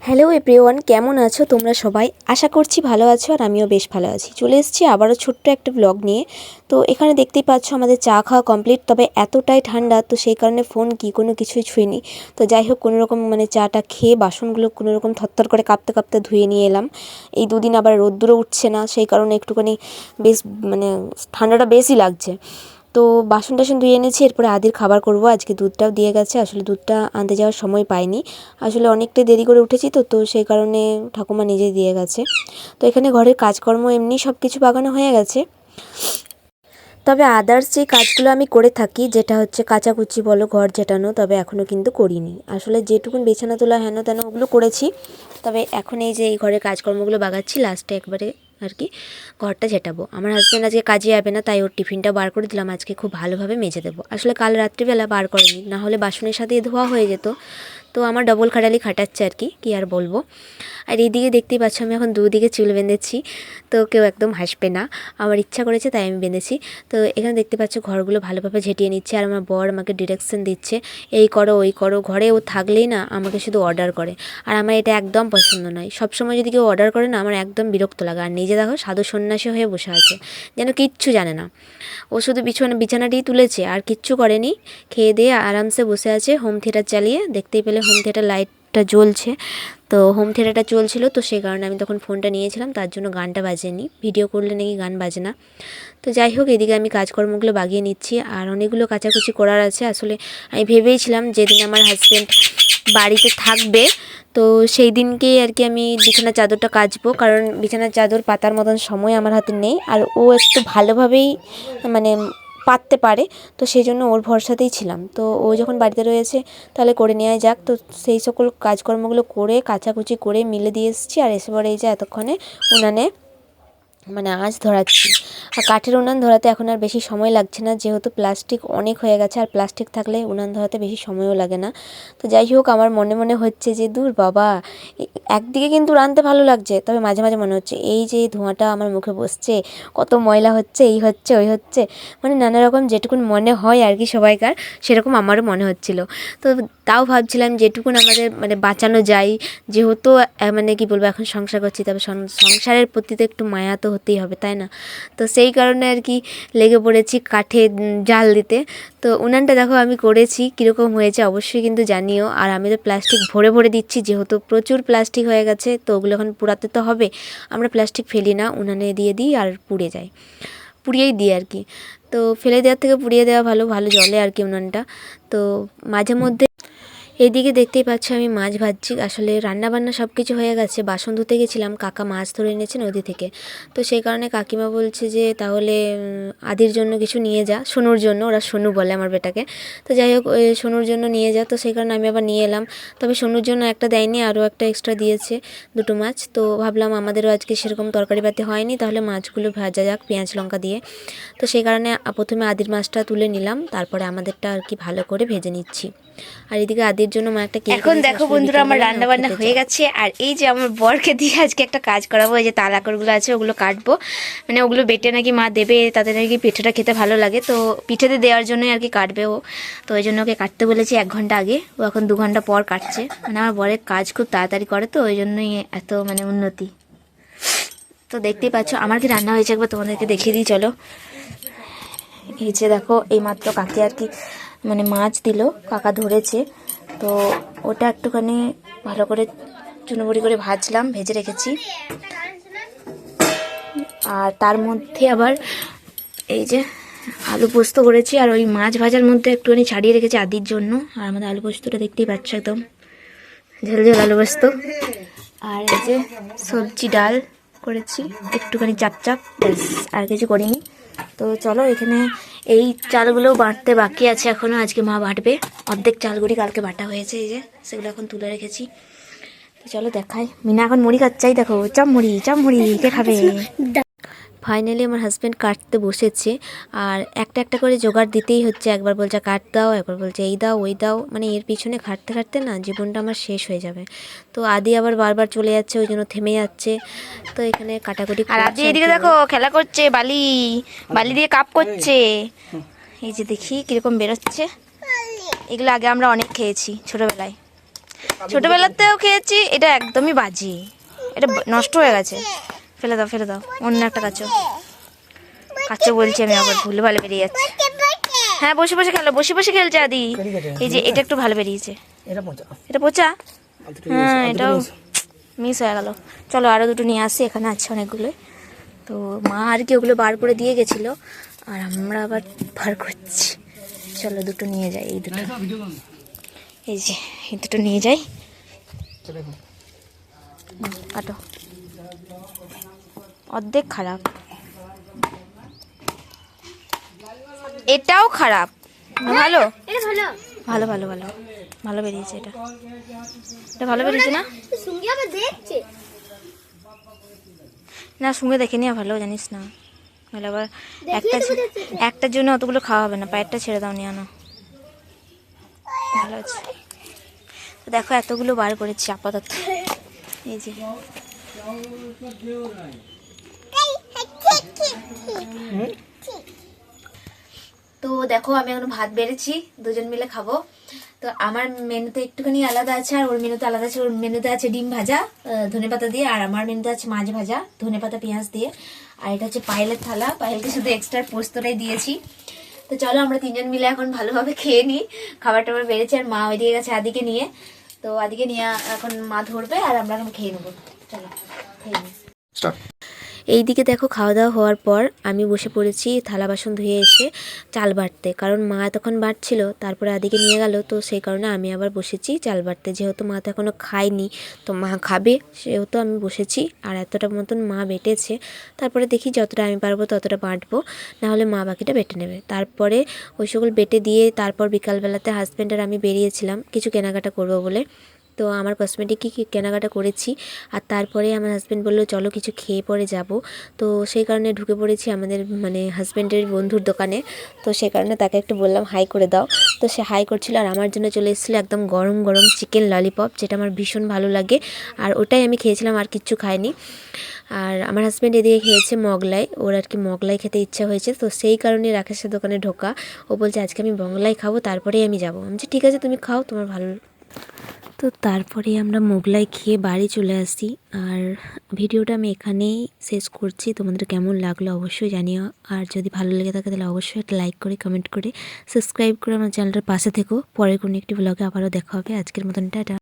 Hello everyone, কেমন আছো তোমরা সবাই? আশা করছি ভালো আছো আর আমিও বেশ ভালো আছি। চলে এসেছি আবারও ছোট্ট একটা ব্লগ নিয়ে। তো এখানে দেখতেই পাচ্ছ আমাদের চা খাওয়া কমপ্লিট, তবে এতটাই ঠান্ডা তো সেই কারণে ফোন কোনো কিছুই ছুঁইনি। তো যাই হোক, কোনোরকম চাটা খেয়ে বাসনগুলো কোনোরকম থরথর করে কাঁপতে কাঁপতে ধুয়ে নিয়ে এলাম। এই দুদিন আবার রোদ্দুরও উঠছে না, সেই কারণে একটুখানি বেশ ঠান্ডাটা বেশি লাগছে। তো বাসন টাসন ধুয়ে এনেছি, এরপরে আদির খাবার করব। আজকে দুধটাও দিয়ে গেছে, আসলে দুধটা আনতে যাওয়ার সময় পাইনি। আসলে অনেকটাই দেরি করে উঠেছি তো সেই কারণে ঠাকুমা নিজেই দিয়ে গেছে। তো এখানে ঘরের কাজকর্ম এমনি সব কিছু বাগানো হয়ে গেছে, তবে আদার্স যে কাজগুলো আমি করে থাকি, যেটা হচ্ছে কাচাকুচি বলো, ঘর ঝেঁটানো, তবে এখনও কিন্তু করিনি। আসলে যেটুকুন বিছানা তোলা হেন তেন ওগুলো করেছি, তবে এখন এই যে এই ঘরের কাজকর্মগুলো বাগাচ্ছি, লাস্টে একবারে আর কি ঘরটা ঝেঁটাবো। আমার হাজব্যান্ড আজকে কাজে যাবে না, তাই ওর টিফিনটা বার করে দিলাম, আজকে খুব ভালোভাবে মেজে দেবো। আসলে কাল রাত্রিবেলা বার করেনি, না হলে বাসনের সাথে ধোয়া হয়ে যেত। তো আমার ডবল খাটালি খাটাচ্ছে আর কি আর বলবো। আর এইদিকে দেখতেই পাচ্ছ আমি এখন দুদিকে চুল বেঁধেছি, তো কেউ একদম হাসবে না, আমার ইচ্ছা করেছে তাই আমি বেঁধেছি। তো এখানে দেখতে পাচ্ছ ঘরগুলো ভালোভাবে ঝেঁটিয়ে নিচ্ছে, আর আমার বর আমাকে ডিরেকশন দিচ্ছে, এই করো ওই করো। ঘরে ও থাকলেই না আমাকে শুধু অর্ডার করে, আর আমার এটা একদম পছন্দ নয়। সবসময় যদি কেউ অর্ডার করে না, আমার একদম বিরক্ত লাগে। আর নিজে দেখো সাধু সন্ন্যাসী হয়ে বসে আছে, যেন কিচ্ছু জানে না। ও শুধু বিছানাটিই তুলেছে আর কিচ্ছু করেনি, খেয়ে দিয়ে আরামসে বসে আছে হোম থিয়েটার চালিয়ে। দেখতেই পেলে হোম থিয়েটার লাইটটা জ্বলছে, তো হোম থিয়েটারটা চলছিল, তো সেই কারণে আমি তখন ফোনটা নিয়েছিলাম, তার জন্য গানটা বাজেনি। ভিডিও করলে নাকি গান বাজে না। তো যাই হোক, এদিকে আমি কাজকর্মগুলো বাগিয়ে নিচ্ছি, আর অনেকগুলো কাচাকুচি করার আছে। আসলে আমি ভেবেইছিলাম যেদিন আমার হাজব্যান্ড বাড়িতে থাকবে, তো সেই দিনকেই আর কি আমি বিছানার চাদরটা কাচবো, কারণ বিছানার চাদর পাতার মতন সময় আমার হাতে নেই। আর ও একটু ভালোভাবেই পাততে পারে, তো সেই জন্য ওর ভরসাতেই ছিলাম। তো ও যখন বাড়িতে রয়েছে তাহলে করে নেওয়া যাক। তো সেই সকল কাজকর্মগুলো করে কাচাকুচি করে মিলে দিয়ে এসেছি, আর এসে পরে এই যে এতক্ষণে উনানে আঁচ ধরাচ্ছি। আর কাঠের উনান ধরাতে এখন আর বেশি সময় লাগছে না, যেহেতু প্লাস্টিক অনেক হয়ে গেছে, আর প্লাস্টিক থাকলে উনান ধরাতে বেশি সময়ও লাগে না। তো যাই হোক, আমার মনে মনে হচ্ছে যে দূর বাবা, একদিকে কিন্তু রাঁধতে ভালো লাগছে, তবে মাঝে মাঝে মনে হচ্ছে এই যে ধোঁয়াটা আমার মুখে বসছে, কত ময়লা হচ্ছে, এই হচ্ছে ওই হচ্ছে, নানা রকম যেটুকুন মনে হয় আর কি সবাইকার, সেরকম আমারও মনে হচ্ছিল। তো তাও ভাবছিলাম যেটুকুন আমাদের বাঁচানো যায়, যেহেতু কি বলবো, এখন সংসার করছি, তবে সংসারের প্রতি তো একটু মায়া তো হতেই হবে, তাই না? তো সেই কারণে আর কি লেগে পড়েছি কাঠে জাল দিতে। তো উনানটা দেখো আমি করেছি, কীরকম হয়েছে অবশ্যই কিন্তু জানিও। আর আমি তো প্লাস্টিক ভরে ভরে দিচ্ছি, যেহেতু প্রচুর প্লাস্টিক হয়ে গেছে, তো ওগুলো এখন পোড়াতে তো হবে। আমরা প্লাস্টিক ফেলি না, উনানে দিয়ে দিই আর পুড়ে যায়, পুড়িয়েই দিই আর কি। তো ফেলে দেওয়ার থেকে পুড়িয়ে দেওয়া ভালো, ভালো জলে আর কি উনানটা। তো মাঝে মধ্যে এইদিকে দেখতেই পাচ্ছ আমি মাছ ভাজছি। আসলে রান্নাবান্না সব কিছু হয়ে গেছে, বাসন ধুতে গেছিলাম, কাকা মাছ ধরে এনেছে নদী থেকে। তো সেই কারণে কাকিমা বলছে যে তাহলে আদির জন্য কিছু নিয়ে যা, সোনুর জন্য, ওরা সোনু বলে আমার বেটাকে। তো যাই হোক, সোনুর জন্য নিয়ে যা। তো সেই কারণে আমি আবার নিয়ে এলাম, তবে সোনুর জন্য একটা দেয়নি, আরও একটা এক্সট্রা দিয়েছে, দুটো মাছ। তো ভাবলাম আমাদেরও আজকে সেরকম তরকারিপাতি হয়নি, তাহলে মাছগুলো ভাজা যাক পেঁয়াজ লঙ্কা দিয়ে। তো সেই কারণে প্রথমে আদির মাছটা তুলে নিলাম, তারপরে আমাদেরটা আর কি ভালো করে ভেজে নিচ্ছি। আর এদিকে আদির জন্য মা একটা কেক। এখন দেখো বন্ধুরা, আমার রান্না বান্না হয়ে গেছে, আর এই যে আমার বরকে দিয়ে আজকে একটা কাজ করাবো। এই যে তালাকড়গুলো আছে ওগুলো কাটবো, ওগুলো বেটে নাকি মা দেবে, তাদের নাকি পিঠেটা খেতে ভালো লাগে, তো পিঠেতে দেওয়ার জন্যই আর কি কাটবে ও। তো ওই জন্য ওকে কাটতে বলেছি 1 ঘন্টা আগে, ও এখন 2 ঘন্টা পর কাটছে। আমার বরের কাজ খুব তাড়াতাড়ি করে, তো ওই জন্যই এত উন্নতি। তো দেখতেই পাচ্ছ আমার কি রান্না হয়েছে, একবার তোমাদেরকে দেখিয়ে দিই চলো। এই যে দেখো, এই মাত্র কাকে আর কি মাছ দিল, কাকা ধরেছে, তো ওটা একটুখানি ভালো করে চুনোবুড়ি করে ভাজলাম, ভেজে রেখেছি। আর তার মধ্যে আবার এই যে আলু পোস্ত করেছি, আর ওই মাছ ভাজার মধ্যে একটুখানি ছাড়িয়ে রেখেছি আদির জন্য। আর আমাদের আলু পোস্তটা দেখতেই পাচ্ছ, একদম ঝাল ঝাল আলু পোস্ত। আর এই যে সবজি ডাল করেছি, একটুখানি চাপ চাপ, ব্যাস, আর কিছু করিনি। তো চলো, এখানে এই চালগুলোও বাটতে বাকি আছে এখনও, আজকে মা বাটবে। অর্ধেক চালগুলি কালকে বাটা হয়েছে, এই যে সেগুলো এখন তুলে রেখেছি। তো চলো দেখাই, মিনা এখন মুড়ি খাচ্ছাই, দেখো চাপ মুড়ি কে খাবে। ফাইনালি আমার হাজব্যান্ড কাটতে বসেছে, আর একটা একটা করে জোগাড় দিতেই হচ্ছে। একবার বলছে কাট দাও, একবার বলছে এই দাও ওই দাও, এর পিছনে খাটতে খাটতে না জীবনটা আমার শেষ হয়ে যাবে। তো আদি আবার বারবার চলে যাচ্ছে, ওই জন্য থেমে যাচ্ছে। তো এখানে কাটাকুটি, আর আদি এদিকে দেখো খেলা করছে, বালি বালি দিয়ে কাপ করছে। এই যে দেখি কিরকম বেরোচ্ছে, এগুলো আগে আমরা অনেক খেয়েছি ছোটবেলায়। ছোটবেলাতেও খেয়েছি, এটা একদমই বাজে, এটা নষ্ট হয়ে গেছে, ফেলে দাও ফেলে দাও। অন্য একটা কাচো কাচো বলছি আমি, আবার ভুলে ভালো বেরিয়ে যাচ্ছে। হ্যাঁ বসে বসে খেলো, বসে বসে খেলছে আদি। এই যে এটা একটু ভালো বেরিয়েছে, এটা পচা। হ্যাঁ এটাও মিস হয়ে গেল। চলো আরও দুটো নিয়ে আসি, এখানে আছে অনেকগুলো। তো মা আর কি ওগুলো বার করে দিয়ে গেছিলো, আর আমরা আবার বার করছি। চলো দুটো নিয়ে যাই, এই দুটো, এই যে এই দুটো নিয়ে যাই। কাটো, অর্ধেক খারাপ, এটাও খারাপ। ভালো ভালো ভালো ভালো ভালো বেরিয়েছে, এটা এটা ভালো বেরিয়েছে না? না সঙ্গে দেখে নিয়ে ভালো, জানিস না তাহলে আবার একটার জন্য অতগুলো খাওয়া হবে না, পায়েরটা ছেড়ে দাও, নিয়ে আনো। ভালো আছে তো, দেখো এতগুলো বার করেছি আপাতত। এই যে তো দেখো আমি এখন ভাত বেড়েছি, দুজন মিলে খাবো। তো আমার মেনুতে একটুখানি আলাদা আছে, আর ওর মেনুতে আলাদা আছে। ওর মেনুতে আছে ডিম ভাজা ধনেপাতা দিয়ে, আর আমার মেনুতে আছে মাছ ভাজা ধনেপাতা পেঁয়াজ দিয়ে। আর এটা হচ্ছে পায়েলের থালা, পায়েলকে শুধু এক্সট্রা পোস্তটাই দিয়েছি। তো চলো আমরা তিনজন মিলে এখন ভালোভাবে খেয়ে নিই। খাবার টাবার বেড়েছে, আর মা ওইদিকে গেছে আদিকে নিয়ে। তো আদিকে নিয়ে এখন মা ধরবে, আর আমরা এখন খেয়ে নেবো। চলো খেয়ে নিই। এইদিকে দেখো খাওয়া দাওয়া হওয়ার পর আমি বসে পড়েছি থালা বাসন ধুয়ে এসে চাল বাটতে, কারণ মা তখন বাটছিল, তারপরে আদিকে নিয়ে গেল। তো সেই কারণে আমি আবার বসেছি চাল বাটতে, যেহেতু মা তো এখনও খায়নি, তো মা খাবে সেহেতু আমি বসেছি। আর এতটা মতন মা বেটেছে, তারপরে দেখি যতটা আমি পারবো ততটা বাটবো, নাহলে মা বাকিটা বেটে নেবে। তারপরে ওই সকল বেটে দিয়ে তারপর বিকালবেলাতে হাজব্যান্ড আর আমি বেরিয়েছিলাম কিছু কেনাকাটা করবো বলে। তো আমার কসমেটিক কী কেনাকাটা করেছি, আর তারপরে আমার হাজব্যান্ড বললো চলো কিছু খেয়ে পরে যাব। তো সেই কারণে ঢুকে পড়েছি আমাদের মানে হাজব্যান্ডের বন্ধুর দোকানে। তো সেই কারণে তাকে একটু বললাম হাই করে দাও, তো সে হাই করছিল। আর আমার জন্য চলে এসেছিলো একদম গরম গরম চিকেন ললিপপ, যেটা আমার ভীষণ ভালো লাগে, আর ওটাই আমি খেয়েছিলাম, আর কিচ্ছু খাইনি। আর আমার হাজব্যান্ড এদিকে খেয়েছে মোগলাই, ওর আর কি মোগলাই খেতে ইচ্ছা হয়েছে, তো সেই কারণে রাকেশের দোকানে ঢোকা। ও বলছে আজকে আমি মোগলাই খাবো, তারপরেই আমি যাবো। আমি বলছি ঠিক আছে তুমি খাও, তোমার ভালো। তো তারপরে আমরা মোগলাই খেয়ে বাড়ি চলে আসি। আর ভিডিওটা আমি এখানেই শেষ করছি। তোমাদের কেমন লাগলো অবশ্যই জানিও, আর যদি ভালো লেগে থাকে তাহলে অবশ্যই একটা লাইক করে কমেন্ট করে সাবস্ক্রাইব করে আমার চ্যানেলটার পাশে থেকো। পরের কোনো একটি ব্লগে আবারও দেখা হবে। আজকের মতন টাটা।